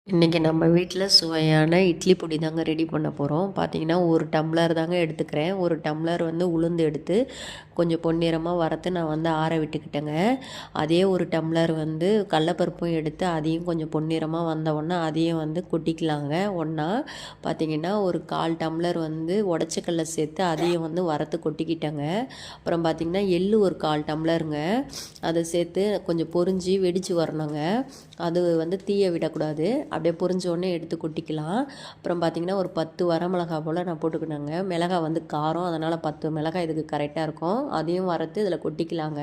இன்றைக்கி நம்ம வீட்டில் சுவையான இட்லி பொடி தாங்க ரெடி பண்ண போகிறோம். பார்த்திங்கன்னா ஒரு டம்ளர் தாங்க எடுத்துக்கிறேன். ஒரு டம்ளர் வந்து உளுந்து எடுத்து கொஞ்சம் பொன்னிறமாக வறுத்து நான் வந்து ஆற விட்டுக்கிட்டேங்க. அதே ஒரு டம்ளர் வந்து கடலப்பருப்பும் எடுத்து அதையும் கொஞ்சம் பொன்னிறமாக வந்தவுடனே அதையும் வந்து கொட்டிக்கலாங்க ஒன்றா. பார்த்திங்கன்னா ஒரு 1/4 டம்ளர் வந்து உடச்சக்கல்ல சேர்த்து அதையும் வந்து வறுத்து கொட்டிக்கிட்டேங்க. அப்புறம் பார்த்திங்கன்னா எள்ளு ஒரு 1/4 டம்ளருங்க. அதை சேர்த்து கொஞ்சம் பொரிஞ்சு வெடித்து வரணுங்க. அது வந்து தீய விடக்கூடாது. அப்படியே பொரிஞ்சோடனே எடுத்து கொட்டிக்கலாம். அப்புறம் பார்த்திங்கன்னா ஒரு 10 வரமிளகா போல் நான் போட்டுக்கினேங்க. மிளகாய் வந்து காரம், அதனால் 10 மிளகாய் இதுக்கு கரெக்டாக இருக்கும். அதையும் வறுத்து இதில் கொட்டிக்கலாங்க.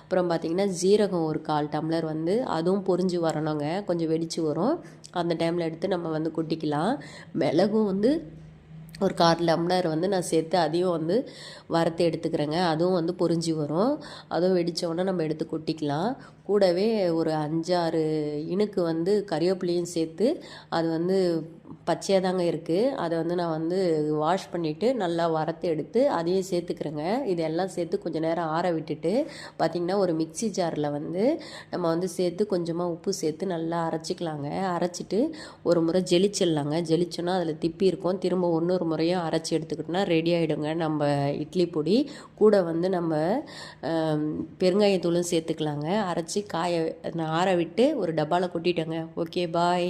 அப்புறம் பார்த்திங்கன்னா ஜீரகம் ஒரு 1/4 டம்ளர் வந்து அதுவும் பொரிஞ்சு வரணுங்க. கொஞ்சம் வெடித்து வரும். அந்த டைமில் எடுத்து நம்ம வந்து கொட்டிக்கலாம். மிளகும் வந்து ஒரு 1/4 டம்ளர் வந்து நான் சேர்த்து அதையும் வந்து வறுத்து எடுத்துக்கிறேங்க. அதுவும் வந்து பொரிஞ்சு வரும். அதுவும் வெடித்தோடனே நம்ம எடுத்து கொட்டிக்கலாம். கூடவே ஒரு 5, 6 இனுக்கு வந்து கறிவேப்பிலையும் சேர்த்து அது வந்து பச்சையாக தாங்க இருக்குது. அதை வந்து நான் வந்து வாஷ் பண்ணிவிட்டு நல்லா வறுத்து எடுத்து அதையும் சேர்த்துக்கிறேங்க. இதெல்லாம் சேர்த்து கொஞ்சம் நேரம் ஆற விட்டுட்டு பார்த்திங்கன்னா ஒரு மிக்ஸி ஜாரில் வந்து நம்ம வந்து சேர்த்து கொஞ்சமாக உப்பு சேர்த்து நல்லா அரைச்சிக்கலாங்க. அரைச்சிட்டு ஒரு முறை ஜெலிச்சிடலாங்க. ஜெலிச்சோன்னா அதில் திப்பி இருக்கும். திரும்ப இன்னொரு முறையும் அரைச்சி எடுத்துக்கிட்டோன்னா ரெடி ஆகிடுங்க நம்ம இட்லி பொடி. கூட வந்து நம்ம பெருங்காயத்தூளும் சேர்த்துக்கலாங்க. அரைச்சி ஆற விட்டு ஒரு டப்பாவில் கொட்டிட்டேங்க. ஓகே, பாய்.